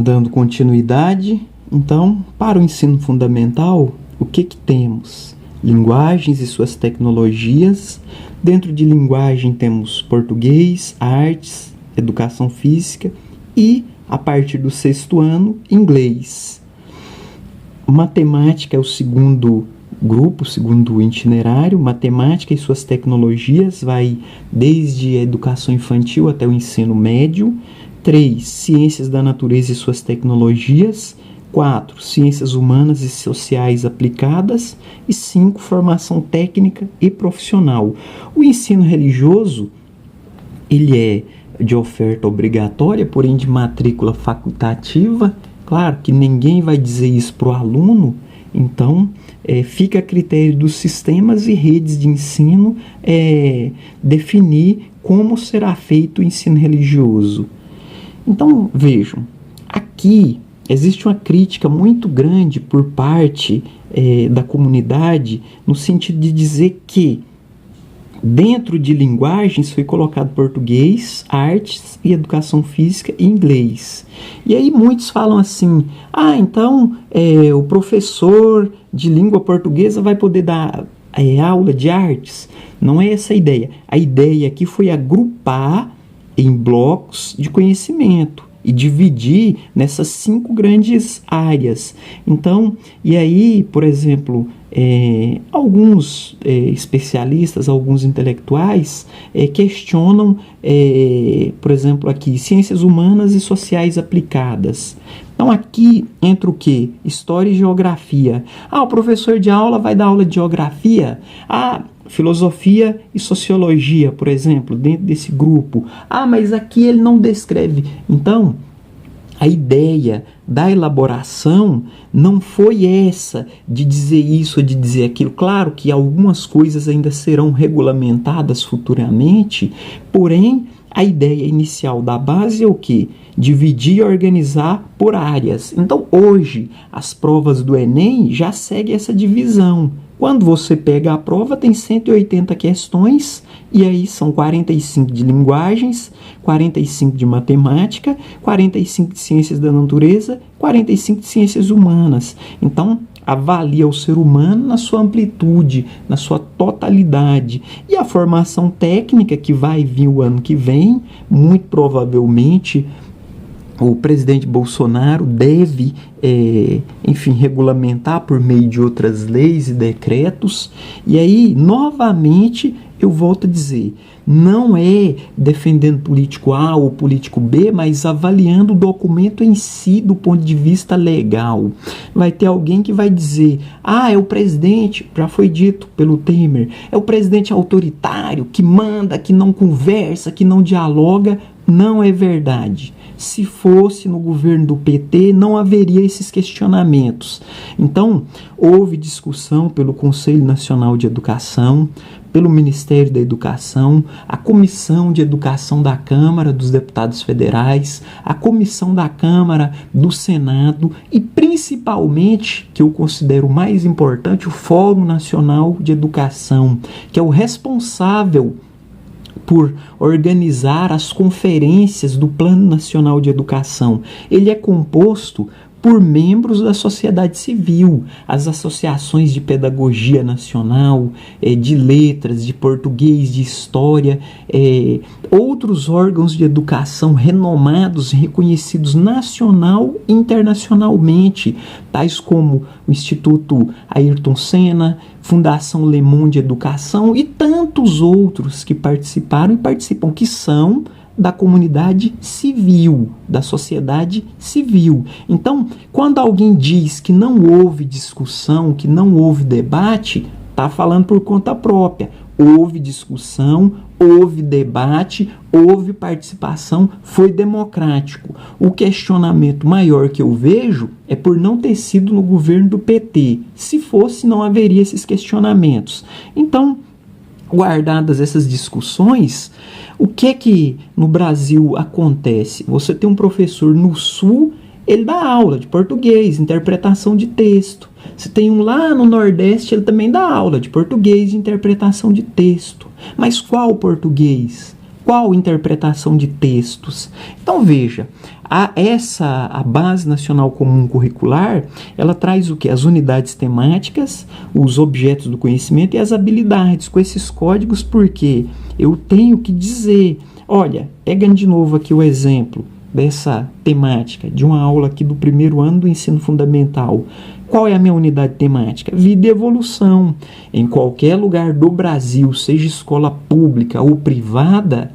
Dando continuidade, então, para o ensino fundamental, o que temos? Linguagens e suas tecnologias. Dentro de linguagem temos português, artes, educação física e, a partir do 6º ano, inglês. Matemática é o segundo grupo, segundo itinerário. Matemática e suas tecnologias vai desde a educação infantil até o ensino médio. 3. Ciências da natureza e suas tecnologias. 4. Ciências humanas e sociais aplicadas. E 5. Formação técnica e profissional. O ensino religioso, ele é de oferta obrigatória, porém de matrícula facultativa. Claro que ninguém vai dizer isso para o aluno, então fica a critério dos sistemas e redes de ensino definir como será feito o ensino religioso. Então, vejam, aqui existe uma crítica muito grande por parte da comunidade, no sentido de dizer que dentro de linguagens foi colocado português, artes e educação física e inglês. E aí muitos falam assim, então o professor de língua portuguesa vai poder dar aula de artes. Não é essa a ideia. A ideia aqui foi agrupar em blocos de conhecimento e dividir nessas 5 grandes áreas. Então, e aí, por exemplo, alguns especialistas, alguns intelectuais questionam, por exemplo, aqui, ciências humanas e sociais aplicadas. Então, aqui entra o quê? História e geografia. O professor de aula vai dar aula de geografia. Filosofia e sociologia, por exemplo, dentro desse grupo. Mas aqui ele não descreve. Então, a ideia da elaboração não foi essa de dizer isso ou de dizer aquilo. Claro que algumas coisas ainda serão regulamentadas futuramente, porém, a ideia inicial da base é o quê? Dividir e organizar por áreas. Então, hoje, as provas do Enem já seguem essa divisão. Quando você pega a prova, tem 180 questões, e aí são 45 de linguagens, 45 de matemática, 45 de ciências da natureza, 45 de ciências humanas. Então, avalia o ser humano na sua amplitude, na sua totalidade. E a formação técnica que vai vir o ano que vem, muito provavelmente, o presidente Bolsonaro deve, regulamentar por meio de outras leis e decretos. E aí, novamente, eu volto a dizer, não é defendendo político A ou político B, mas avaliando o documento em si do ponto de vista legal. Vai ter alguém que vai dizer, é o presidente, já foi dito pelo Temer, é o presidente autoritário, que manda, que não conversa, que não dialoga. Não é verdade. Se fosse no governo do PT, não haveria esses questionamentos. Então, houve discussão pelo Conselho Nacional de Educação, pelo Ministério da Educação, a Comissão de Educação da Câmara dos Deputados Federais, a Comissão da Câmara do Senado e, principalmente, que eu considero mais importante, o Fórum Nacional de Educação, que é o responsável por organizar as conferências do Plano Nacional de Educação. Ele é composto por membros da sociedade civil, as associações de pedagogia nacional, de letras, de português, de história, outros órgãos de educação renomados e reconhecidos nacional e internacionalmente, tais como o Instituto Ayrton Senna, Fundação Le Monde de Educação e tantos outros que participaram e participam, que são da comunidade civil, da sociedade civil. Então, quando alguém diz que não houve discussão, que não houve debate, está falando por conta própria. Houve discussão, houve debate, houve participação, foi democrático. O questionamento maior que eu vejo é por não ter sido no governo do PT. Se fosse, não haveria esses questionamentos. Então, guardadas essas discussões, o que no Brasil acontece? Você tem um professor no Sul, ele dá aula de português, interpretação de texto. Você tem um lá no Nordeste, ele também dá aula de português e interpretação de texto. Mas qual português? Qual interpretação de textos? Então veja, a Base Nacional Comum Curricular, ela traz o quê? As unidades temáticas, os objetos do conhecimento e as habilidades com esses códigos, porque eu tenho que dizer, olha, pegando de novo aqui o exemplo dessa temática, de uma aula aqui do primeiro ano do ensino fundamental. Qual é a minha unidade temática? Vida e evolução. Em qualquer lugar do Brasil, seja escola pública ou privada,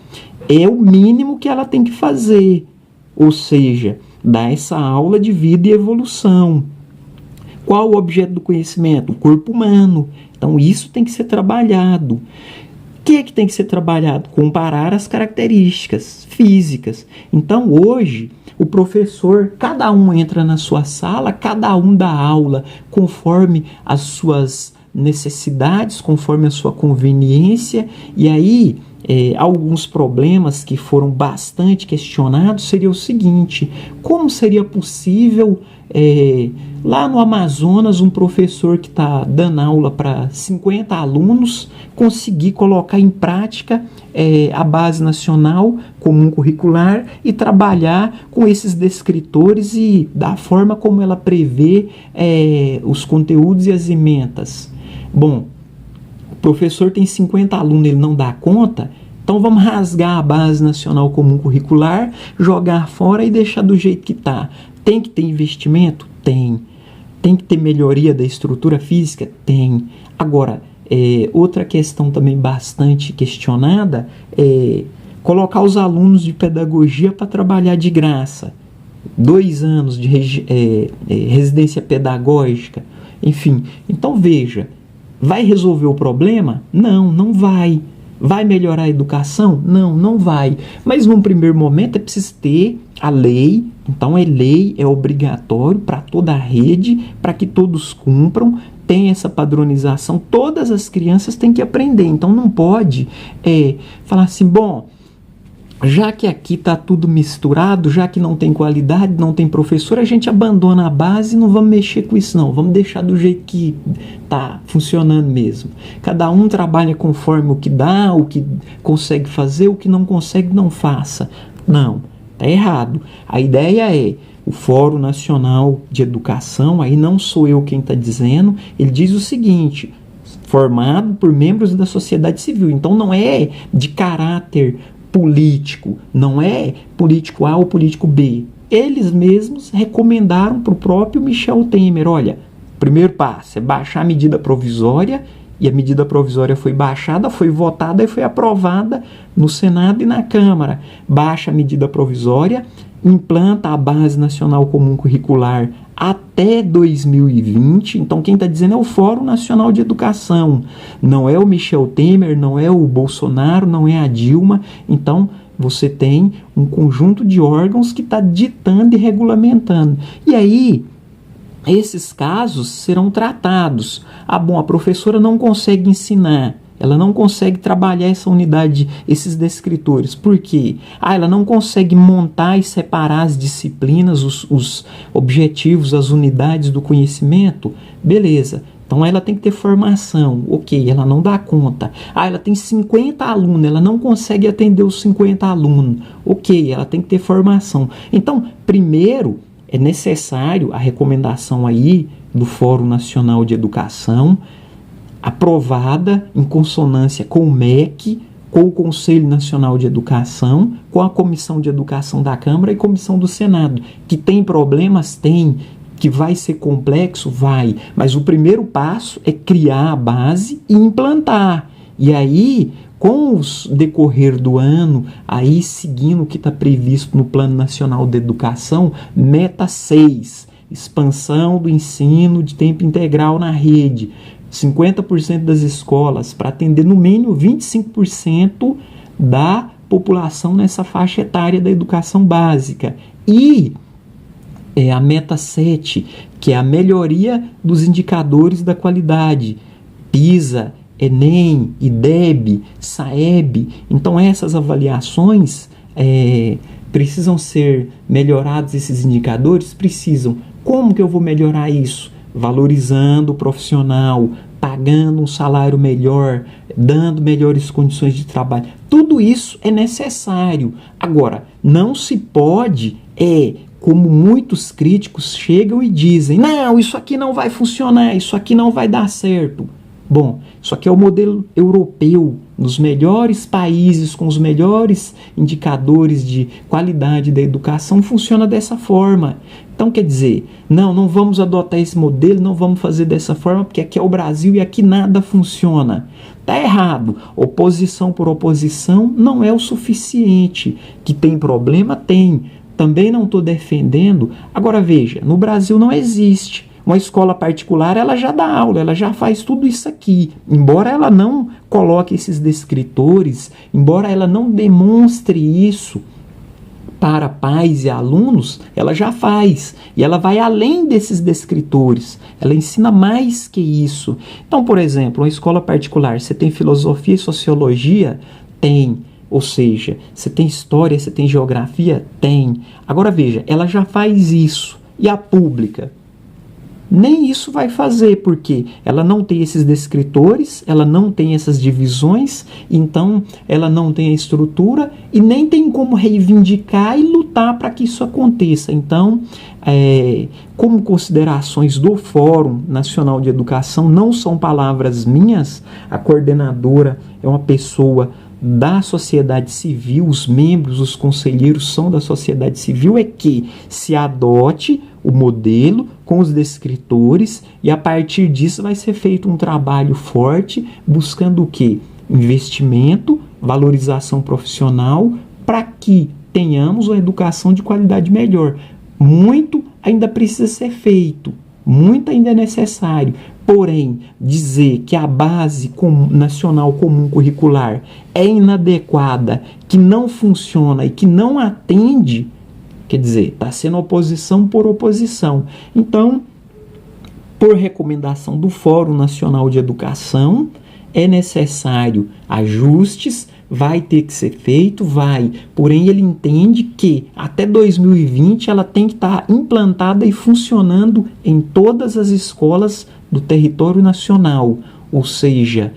é o mínimo que ela tem que fazer. Ou seja, dar essa aula de vida e evolução. Qual o objeto do conhecimento? O corpo humano. Então, isso tem que ser trabalhado. O que é que tem que ser trabalhado? Comparar as características físicas. Então, hoje, o professor, cada um entra na sua sala, cada um dá aula conforme as suas necessidades, conforme a sua conveniência, e aí alguns problemas que foram bastante questionados seria o seguinte: como seria possível lá no Amazonas um professor que está dando aula para 50 alunos conseguir colocar em prática a Base Nacional Comum Curricular e trabalhar com esses descritores e da forma como ela prevê os conteúdos e as ementas? Bom, o professor tem 50 alunos, ele não dá conta, então vamos rasgar a Base Nacional Comum Curricular, jogar fora e deixar do jeito que está. Tem que ter investimento? Tem. Tem que ter melhoria da estrutura física? Tem. Agora, outra questão também bastante questionada é colocar os alunos de pedagogia para trabalhar de graça. 2 anos de residência pedagógica, enfim. Então veja, vai resolver o problema? Não, não vai. Vai melhorar a educação? Não, não vai. Mas num primeiro momento é preciso ter a lei. Então lei, é obrigatório para toda a rede, para que todos cumpram. Tem essa padronização, todas as crianças têm que aprender. Então não pode falar assim, bom, já que aqui está tudo misturado, já que não tem qualidade, não tem professor, a gente abandona a base e não vamos mexer com isso não, vamos deixar do jeito que está funcionando mesmo. Cada um trabalha conforme o que dá, o que consegue fazer, o que não consegue não faça. Não, está errado. A ideia é o Fórum Nacional de Educação, aí não sou eu quem está dizendo, ele diz o seguinte: formado por membros da sociedade civil. Então não é de caráter político, não é político A ou político B. Eles mesmos recomendaram para o próprio Michel Temer, olha, o primeiro passo é baixar a medida provisória, e a medida provisória foi baixada, foi votada e foi aprovada no Senado e na Câmara. Baixa a medida provisória, implanta a Base Nacional Comum Curricular até 2020. Então quem está dizendo é o Fórum Nacional de Educação, não é o Michel Temer, não é o Bolsonaro, não é a Dilma. Então você tem um conjunto de órgãos que está ditando e regulamentando. E aí esses casos serão tratados. Ah, bom, a professora não consegue ensinar, ela não consegue trabalhar essa unidade, esses descritores. Por quê? Ela não consegue montar e separar as disciplinas, os objetivos, as unidades do conhecimento. Beleza. Então ela tem que ter formação. Ok, ela não dá conta. Ela tem 50 alunos, ela não consegue atender os 50 alunos. Ok, ela tem que ter formação. Então, primeiro, é necessário a recomendação aí do Fórum Nacional de Educação, aprovada em consonância com o MEC, com o Conselho Nacional de Educação, com a Comissão de Educação da Câmara e Comissão do Senado. Que tem problemas? Tem. Que vai ser complexo? Vai. Mas o primeiro passo é criar a base e implantar. E aí, com o decorrer do ano, aí seguindo o que está previsto no Plano Nacional de Educação, meta 6, expansão do ensino de tempo integral na rede, 50% das escolas, para atender no mínimo 25% da população nessa faixa etária da educação básica. E a meta 7, que é a melhoria dos indicadores da qualidade, PISA, Enem, IDEB, SAEB. Então essas avaliações precisam ser melhorados, esses indicadores precisam. Como que eu vou melhorar isso? Valorizando o profissional, pagando um salário melhor, dando melhores condições de trabalho. Tudo isso é necessário. Agora, não se pode, como muitos críticos chegam e dizem, não, isso aqui não vai funcionar, isso aqui não vai dar certo. Bom, isso aqui é o modelo europeu, nos melhores países, com os melhores indicadores de qualidade da educação, funciona dessa forma. Então, quer dizer, não vamos adotar esse modelo, não vamos fazer dessa forma, porque aqui é o Brasil e aqui nada funciona. Está errado. Oposição por oposição não é o suficiente. Que tem problema? Tem. Também não estou defendendo. Agora, veja, no Brasil não existe. Uma escola particular, ela já dá aula, ela já faz tudo isso aqui. Embora ela não coloque esses descritores, embora ela não demonstre isso para pais e alunos, ela já faz. E ela vai além desses descritores. Ela ensina mais que isso. Então, por exemplo, uma escola particular, você tem filosofia e sociologia? Tem. Ou seja, você tem história, você tem geografia? Tem. Agora veja, ela já faz isso. E a pública? Nem isso vai fazer, porque ela não tem esses descritores, ela não tem essas divisões, então ela não tem a estrutura e nem tem como reivindicar e lutar para que isso aconteça. Então, como considerações do Fórum Nacional de Educação, não são palavras minhas, a coordenadora é uma pessoa da sociedade civil, os membros, os conselheiros são da sociedade civil, é que se adote o modelo com os descritores e a partir disso vai ser feito um trabalho forte buscando o quê? Investimento, valorização profissional para que tenhamos uma educação de qualidade melhor. Muito ainda precisa ser feito, muito ainda é necessário. Porém, dizer que a base nacional comum curricular é inadequada, que não funciona e que não atende, quer dizer, está sendo oposição por oposição. Então, por recomendação do Fórum Nacional de Educação, é necessário ajustes, vai ter que ser feito, porém ele entende que até 2020 ela tem que estar implantada e funcionando em todas as escolas do território nacional, ou seja,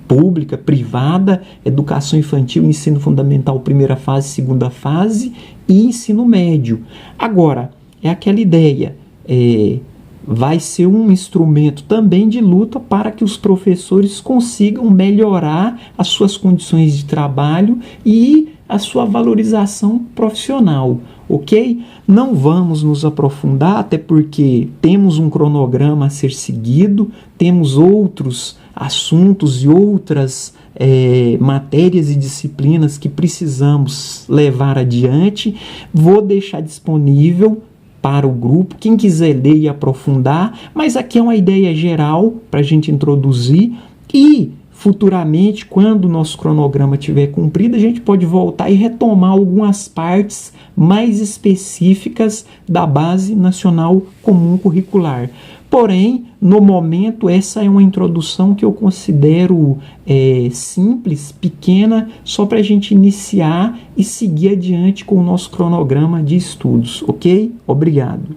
pública, privada, educação infantil, ensino fundamental, primeira fase, segunda fase e ensino médio. Agora, é aquela ideia, vai ser um instrumento também de luta para que os professores consigam melhorar as suas condições de trabalho e a sua valorização profissional, ok? Não vamos nos aprofundar, até porque temos um cronograma a ser seguido, temos outros assuntos e outras matérias e disciplinas que precisamos levar adiante. Vou deixar disponível para o grupo, quem quiser ler e aprofundar, mas aqui é uma ideia geral para a gente introduzir e futuramente, quando o nosso cronograma estiver cumprido, a gente pode voltar e retomar algumas partes mais específicas da Base Nacional Comum Curricular. Porém, no momento, essa é uma introdução que eu considero simples, pequena, só para a gente iniciar e seguir adiante com o nosso cronograma de estudos, ok? Obrigado.